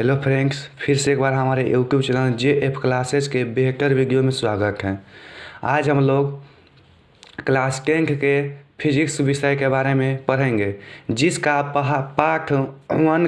Hello friends, फिर से एक बार हमारे यूट्यूब चैनल JF क्लासेज के बेहतर वीडियो में स्वागत है। आज हम लोग क्लास 10 के फिजिक्स विषय के बारे में पढ़ेंगे, जिसका पाठ वन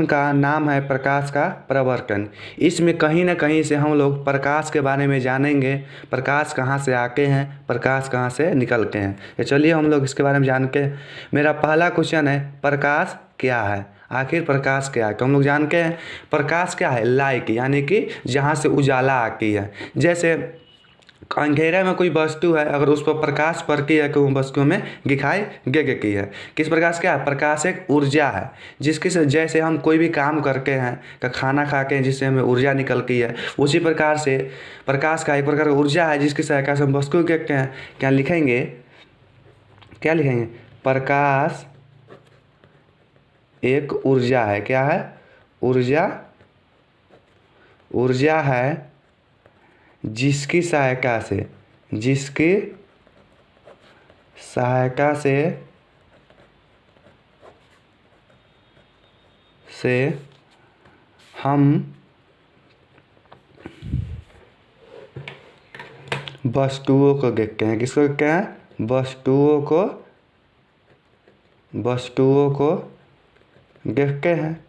का नाम है प्रकाश का प्रवर्तन। इसमें कहीं ना कहीं से हम लोग प्रकाश के बारे में जानेंगे, प्रकाश कहाँ से आते हैं, प्रकाश कहाँ से निकलते हैं। तो चलिए हम लोग इसके बारे में जान के, मेरा पहला क्वेश्चन है प्रकाश क्या है। आखिर प्रकाश क्या है? तो हम लोग जानते हैं प्रकाश क्या है, लाइट, यानी कि जहाँ से उजाला आती है। जैसे अंधेरे में कोई वस्तु है, अगर उस पर प्रकाश पड़ती है तो उन वस्तु में दिखाई देती है। किस प्रकार क्या है? प्रकाश एक ऊर्जा है, जिसकी से जैसे हम कोई भी काम करते हैं तो खाना खाते हैं जिससे हमें ऊर्जा निकलती है, उसी प्रकार से प्रकाश का एक प्रकार की ऊर्जा है जिसकी सहायता से हम वस्तु देखते हैं। क्या लिखेंगे? प्रकाश एक ऊर्जा है। क्या है? ऊर्जा है जिसकी सहायता से हम वस्तुओं को देखते हैं। किसको देखते हैं? वस्तुओं को देखते हैं।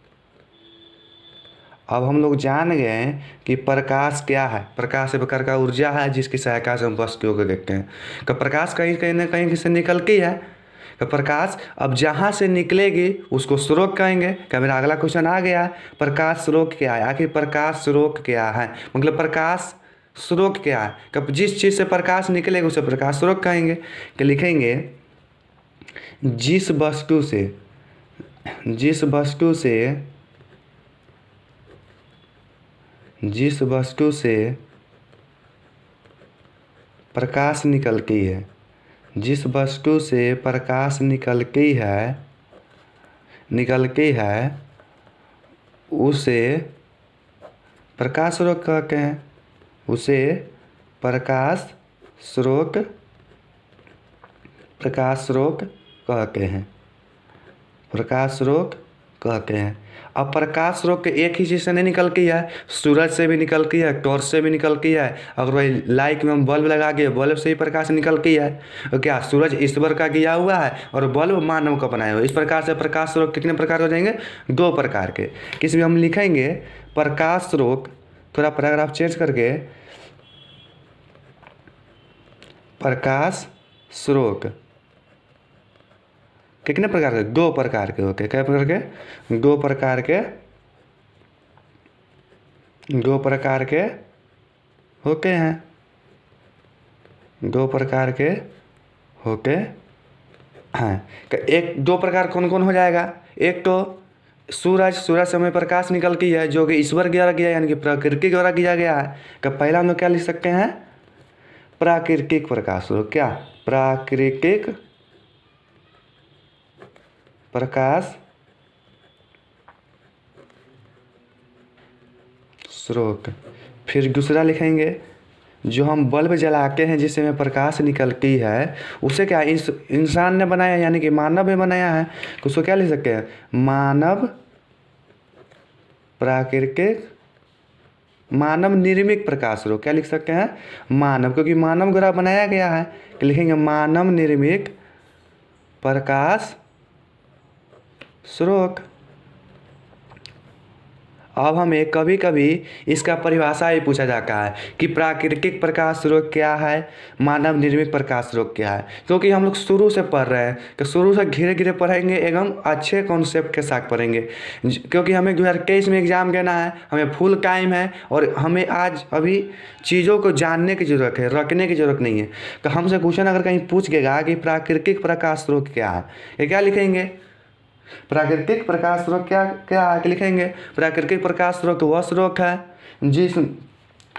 अब हम लोग जान गए कि प्रकाश क्या है। प्रकाश एक प्रकार का ऊर्जा है जिसकी सहायता से हम वस्तुओं को देखते हैं। तो प्रकाश कहीं ना कहीं से निकलती है। तो प्रकाश अब जहाँ से निकलेगी उसको स्रोत कहेंगे। क्या मेरा अगला क्वेश्चन आ गया? प्रकाश स्रोत क्या है? आखिर प्रकाश स्रोत क्या है? मतलब प्रकाश स्रोत क्या है? कब जिस चीज़ से प्रकाश निकलेगा उसे प्रकाश स्रोत कहेंगे। कि लिखेंगे जिस वस्तु से प्रकाश निकलती है, उसे प्रकाश स्रोत कहते हैं। प्रकाश स्रोत कहते हैं। अब प्रकाश स्रोत एक ही चीज़ से नहीं निकलती है, सूरज से भी निकलती है, टॉर्च से भी निकलती है। अगर वही लाइट में हम बल्ब लगा के बल्ब से ही प्रकाश निकलती है। तो क्या सूरज ईश्वर का किया हुआ है और बल्ब मानव का बनाया हुआ है। इस प्रकार से प्रकाश स्रोत कितने प्रकार हो जाएंगे? 2 प्रकार के। किसमें हम लिखेंगे प्रकाश स्रोत, थोड़ा पैराग्राफ चेंज करके, प्रकाश स्रोत कितने प्रकार के? 2 प्रकार के होते हैं। क्या प्रकार के? 2 प्रकार के होते हैं। 2 प्रकार के होते हैं। 2 प्रकार कौन कौन हो जाएगा? एक तो सूरज से हमें प्रकाश निकलती है जो कि ईश्वर द्वारा किया, यानी कि प्रकृति द्वारा किया गया है। तो पहला हम लोग क्या लिख सकते हैं? प्राकृतिक प्रकाश स्रोत। क्या? प्राकृतिक प्रकाश स्रोत। फिर दूसरा लिखेंगे जो हम बल्ब जलाते हैं जिससे हमें प्रकाश निकलती है, उसे क्या इंसान ने बनाया, यानी कि मानव ने बनाया है। तो उसको क्या लिख सकते हैं? मानव निर्मित प्रकाश स्रोत। क्या लिख सकते हैं? मानव, क्योंकि मानव द्वारा बनाया गया है। तो लिखेंगे मानव निर्मित प्रकाश स्रोत। अब हमें कभी कभी इसका परिभाषा ही पूछा जाता है कि प्राकृतिक प्रकाश स्रोत क्या है, मानव निर्मित प्रकाश स्रोत क्या है। क्योंकि हम लोग शुरू से पढ़ रहे हैं तो शुरू से धीरे धीरे पढ़ेंगे, एकदम अच्छे कॉन्सेप्ट के साथ पढ़ेंगे। क्योंकि हमें 2023 में एग्ज़ाम देना है, हमें फुल टाइम है और हमें आज अभी चीज़ों को जानने की ज़रूरत है, रखने की ज़रूरत नहीं है। तो हमसे क्वेश्चन अगर कहीं पूछ गएगा कि प्राकृतिक प्रकाश स्रोत क्या है, ये क्या लिखेंगे? प्राकृतिक प्रकाश स्रोत क्या है? लिखेंगे प्राकृतिक प्रकाश स्रोत वह स्रोत है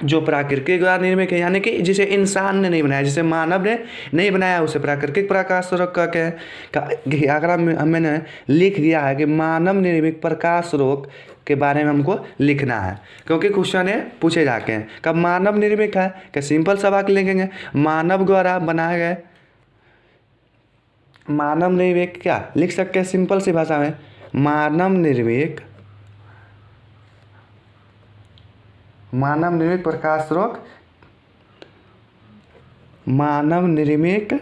जो प्राकृतिक द्वारा निर्मित है, यानी कि जिसे इंसान ने नहीं बनाया, जिसे मानव ने नहीं बनाया, उसे प्राकृतिक प्रकाश स्रोत कहते हैं। अगर मैंने लिख दिया है कि मानव निर्मित प्रकाश स्रोत के बारे में हमको लिखना है, क्योंकि क्वेश्चन है पूछे जाते हैं कब मानव निर्मित है। क्या सिंपल सा वाक्य लिखेंगे मानव द्वारा बनाए गए मानव निर्मित क्या लिख सकते हैं सिंपल सी भाषा में, मानव निर्मित मानव निर्मित प्रकाश स्रोत, मानव निर्मित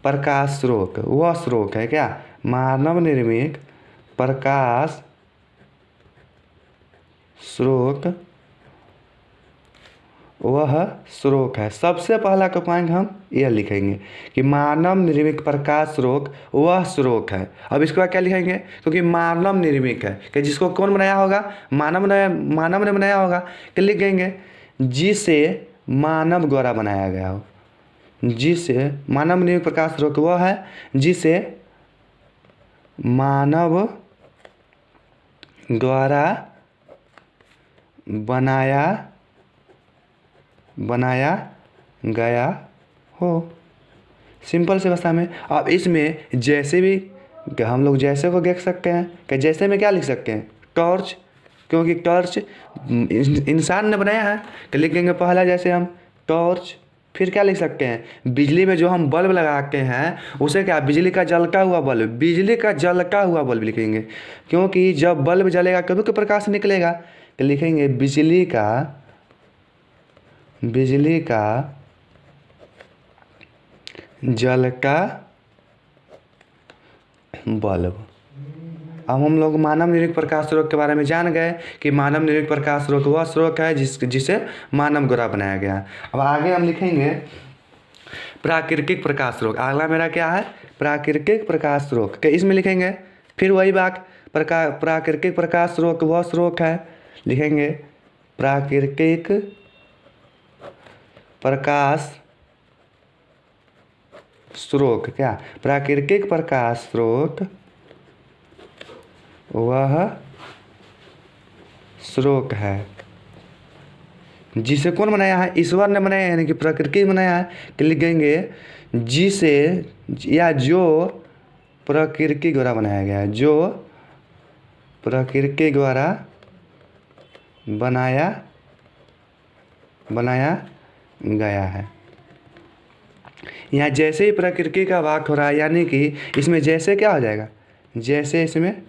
प्रकाश स्रोत वह स्रोत है क्या? मानव निर्मित प्रकाश स्रोत वह स्रोत है। सबसे पहला का पॉइंट हम यह लिखेंगे कि मानव निर्मित प्रकाश स्रोत वह स्रोत है। अब इसके बाद क्या लिखेंगे? क्योंकि मानव निर्मित है कि जिसको कौन बनाया होगा? मानव ने बनाया होगा। कि लिखेंगे जिसे मानव द्वारा बनाया गया हो। जिसे मानव निर्मित प्रकाश स्रोत वह है जिसे मानव द्वारा बनाया गया हो। सिंपल से भाषा में। अब इसमें जैसे भी हम लोग जैसे को देख सकते हैं कि जैसे में क्या लिख सकते हैं? टॉर्च, क्योंकि टॉर्च इंसान ने बनाया है। कि लिखेंगे पहला जैसे हम टॉर्च, फिर क्या लिख सकते हैं? बिजली में जो हम बल्ब लगाते हैं उसे क्या? बिजली का जलता हुआ बल्ब, बिजली का जलता हुआ बल्ब लिखेंगे। क्योंकि जब बल्ब जलेगा कभी तो प्रकाश निकलेगा। तो लिखेंगे बिजली का जलता बल्ब। अब हम लोग मानव निर्मित प्रकाश स्रोत के बारे में जान गए कि मानव निर्मित प्रकाश स्रोत वह स्रोत है जिसे मानव द्वारा बनाया गया। अब आगे हम लिखेंगे प्राकृतिक प्रकाश स्रोत। अगला मेरा क्या है? प्राकृतिक प्रकाश स्रोत। कि इसमें लिखेंगे फिर वही बात, प्राकृतिक प्रकाश स्रोत वह स्रोत है। लिखेंगे प्राकृतिक प्रकाश स्रोत क्या? प्राकृतिक प्रकाश स्रोत वह स्रोत है जिसे कौन बनाया है? ईश्वर ने बनाया है, यानी कि प्रकृति बनाया है। कि लिखेंगे जिसे या जो प्रकृति द्वारा बनाया गया है, जो प्रकृति द्वारा बनाया गया है। यहाँ जैसे ही प्रकृति का बात हो रहा है, यानी कि इसमें जैसे क्या हो जाएगा? जैसे इसमें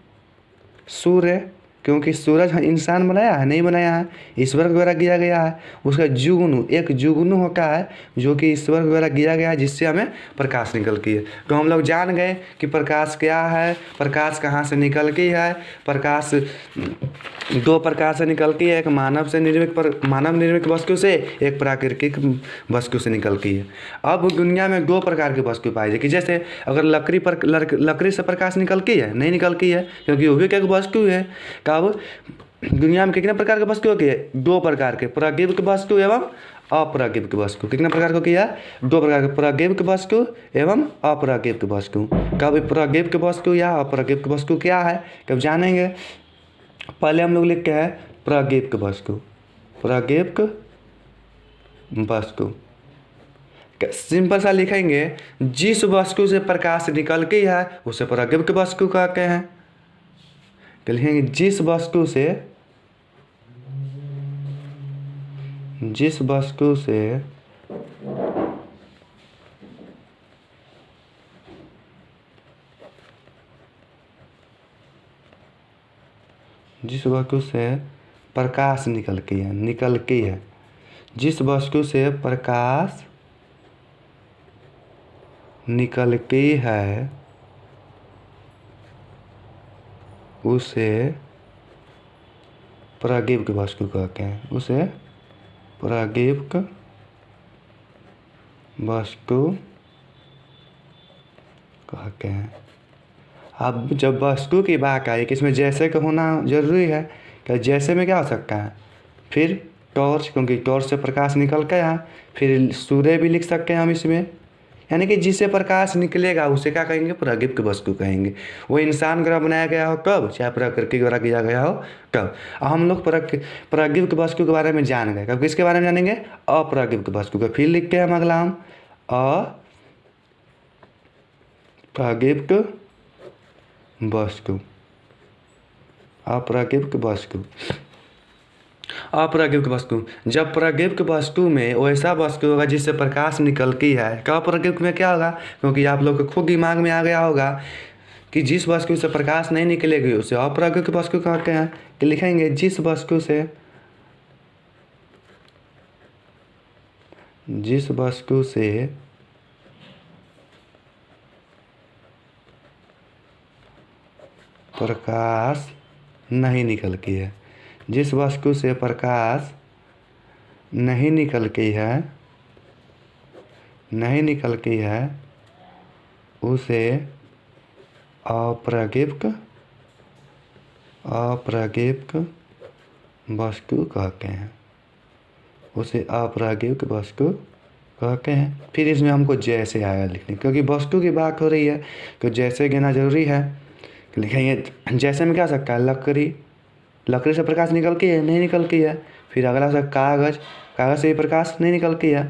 सूर्य, क्योंकि सूरज इंसान बनाया है? नहीं बनाया है, ईश्वर द्वारा किया गया है। उसका जुगनू, एक जुगनू होता है जो कि ईश्वर द्वारा किया गया है, जिससे हमें प्रकाश निकलती है। तो हम लोग जान गए कि प्रकाश क्या है, प्रकाश कहाँ से निकलती है। प्रकाश दो प्रकार से निकलती है, एक मानव निर्मित वस्तु से, एक प्राकृतिक वस्तु से निकलती है। अब दुनिया में दो प्रकार की वस्तु पाई जाए कि जैसे अगर लकड़ी से प्रकाश निकलती है? नहीं निकलती है, क्योंकि वो भी एक वस्तु है। कब दुनिया में कितने प्रकार की वस्तु होती है? दो प्रकार के, प्राकृतिक वस्तु एवं अप्राकृतिक वस्तु। कितने प्रकार को किया? दो प्रकार के, प्राकृतिक वस्तु एवं अप्राकृतिक वस्तु। कब प्राकृतिक वस्तु या अप्राकृतिक वस्तु क्या है कब जानेंगे। पहले हम लोग लिखते हैं प्राकृतिक वस्तु। प्राकृतिक वस्तु सिंपल सा लिखेंगे, जिस वस्तु से प्रकाश निकलती है उसे प्राकृतिक वस्तु कहते हैं। तो लिखेंगे जिस वस्तु से प्रकाश निकलती है, जिस वस्तु से प्रकाश निकलती है उसे प्राकृतिक वस्तु कहते हैं। उसे प्राकृतिक वस्तु कहते हैं। अब जब वस्तु की बात आई कि इसमें जैसे का होना जरूरी है, कि जैसे में क्या हो सकता है? फिर टॉर्च, क्योंकि टॉर्च से प्रकाश निकल के है। फिर सूर्य भी लिख सकते हैं हम इसमें, यानी कि जिससे प्रकाश निकलेगा उसे क्या कहेंगे? प्राकृतिक वस्तु कहेंगे। वो इंसान द्वारा बनाया गया हो कब, चाहे प्रकृति द्वारा किया गया हो कब। अब हम लोग प्राकृतिक वस्तु के बारे में जान गए। कब किसके बारे में जानेंगे? अप्राकृतिक वस्तु का। फिर लिखते हैं हम अगला, हम अप्राकृतिक वस्तु। अप्राकृतिक वस्तु, अप्राकृतिक वस्तु। जब प्राकृतिक वस्तु में वैसा वस्तु होगा जिससे प्रकाश निकलती है, क्या प्राकृतिक में क्या होगा? क्योंकि आप लोग को खुद दिमाग में आ गया होगा कि जिस वस्तु से प्रकाश नहीं निकलेगी उसे अप्राकृतिक वस्तु कहते हैं। कि लिखेंगे जिस वस्तु से जिस वस्तु से प्रकाश नहीं निकलती है, जिस वस्तु से प्रकाश नहीं निकलती है उसे अप्राज्ञिक वस्तु कहते हैं, उसे अप्राज्ञिक वस्तु कहते हैं। फिर इसमें हमको जैसे आया लिखने, क्योंकि वस्तु की बात हो रही है तो जैसे कहना जरूरी है। लिखेंगे जैसे में क्या सकता है, लकड़ी से प्रकाश निकलती है, नहीं निकलती है। फिर अगला सा कागज़ से भी प्रकाश नहीं निकलती है।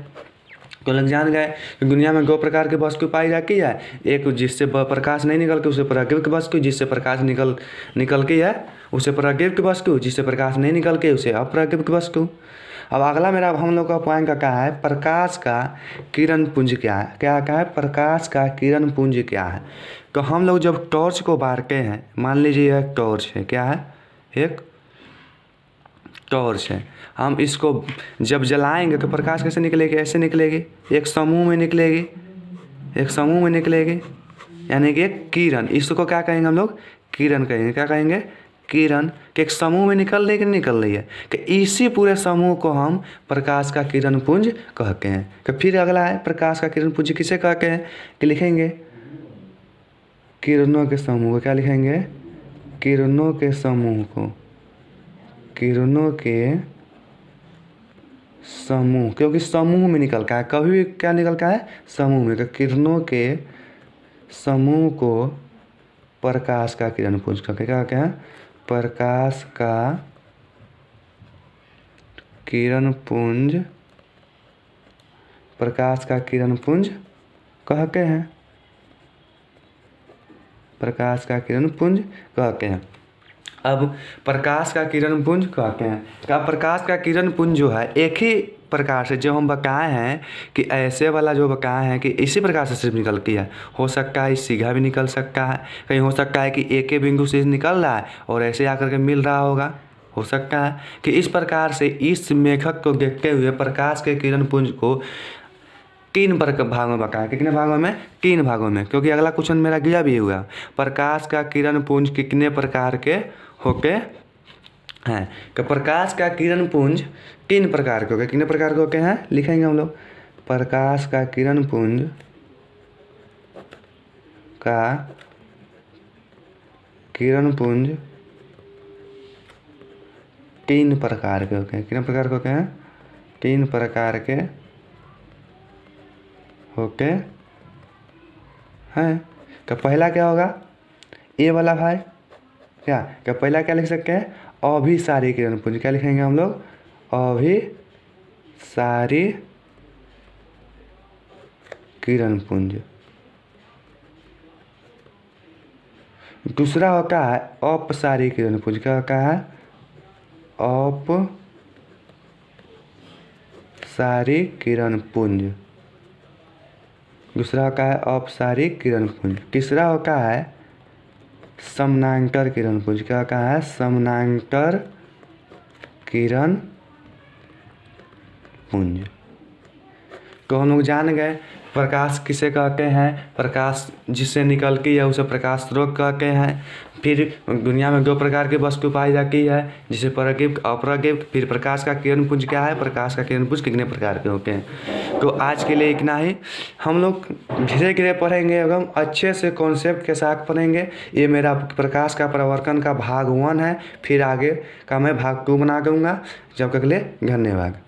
तो लोग जान गए कि दुनिया में दो प्रकार की वस्तु पाई जाती है, एक जिससे प्रकाश नहीं निकलती उसे प्राज्ञिक वस्तु, जिससे प्रकाश निकलती है उसे प्राज्ञिक वस्तु, जिससे प्रकाश नहीं निकलती उसे अप्राज्ञिक वस्तु। अब अगला मेरा हम लोग का पॉइंट का क्या है, प्रकाश का किरण पुंज क्या है। क्या है, प्रकाश का किरण पुंज क्या है। तो हम लोग जब टॉर्च को बारते हैं, मान लीजिए एक टॉर्च है, क्या है, एक टॉर्च है, हम इसको जब जलाएंगे तो प्रकाश कैसे निकलेगी, ऐसे निकलेगी, एक समूह में निकलेगी, यानी कि एक किरण। इसको क्या कहेंगे हम लोग, किरण कहेंगे। क्या कहेंगे, किरण के एक समूह में निकल रही है कि इसी पूरे समूह को हम प्रकाश का किरण पुंज कहते हैं। तो फिर अगला है प्रकाश का किरण पुंज किसे कहते हैं, कि लिखेंगे किरणों के समूह को। क्या लिखेंगे, किरणों के समूह को, किरणों के समूह, क्योंकि समूह में निकलता है, कभी भी क्या निकलता है, समूह में। तो किरणों के समूह को प्रकाश का किरण पुंज कहते हैं। क्या है, प्रकाश का किरण पुंज, प्रकाश का किरण पुंज कहते हैं, प्रकाश का किरण पुंज कहते हैं। अब प्रकाश का किरण पुंज कहते हैं। क्या प्रकाश का किरण पुंज जो है एक ही प्रकार से जो हम बताए हैं कि ऐसे वाला जो बताए हैं कि इसी प्रकार से सिर्फ निकलती है। हो सकता है सीधा भी निकल सकता है, कहीं हो सकता है कि एक ही बिंदु से निकल रहा है और ऐसे आकर के मिल रहा होगा। हो सकता है कि इस प्रकार से इस मेथड को देखते हुए प्रकाश के किरण पुंज को 3 भागों में बताया। कितने भागों में, 3 भागों में, क्योंकि अगला क्वेश्चन मेरा गया भी हुआ, प्रकाश का किरण पुंज कितने प्रकार के होते हैं। तो प्रकाश का किरण पुंज 3 प्रकार के होते हैं। कितने प्रकार के होते हैं, लिखेंगे हम लोग, प्रकाश का किरण पुंज का किरण पुंज 3 प्रकार के होते हैं। कितने प्रकार के होते हैं, 3 प्रकार के होते हैं। तो पहला क्या होगा, ये वाला भाई, क्या पहला क्या लिख सकते हैं, अभिसारी किरण पुंज। क्या लिखेंगे हम लोग, अभिसारी किरण पुंज। दूसरा होता है अपसारी किरण पुंज। क्या होता है, अपसारी किरण पुंज। दूसरा होता है अपसारी किरण पुंज। तीसरा होता है समानांतर किरण पुंज। क्या होता है, समानांतर किरण पुंज। तो हम लोग जान गए प्रकाश किसे कहते हैं, प्रकाश जिससे निकलती है उसे प्रकाश स्रोत कहते हैं। फिर दुनिया में 2 प्रकार की वस्तु पाई जाती है, जिसे प्राज्ञिक अप्राज्ञिक। फिर प्रकाश का किरण पुंज क्या है, प्रकाश का किरण पुंज कितने प्रकार के होते हैं। तो आज के लिए इतना ही। हम लोग धीरे धीरे पढ़ेंगे एवं अच्छे से कॉन्सेप्ट के साथ पढ़ेंगे। ये मेरा प्रकाश का प्रवर्तन का भाग 1 है, फिर आगे का मैं भाग 2 बना दूँगा। जब तक के लिए धन्यवाद।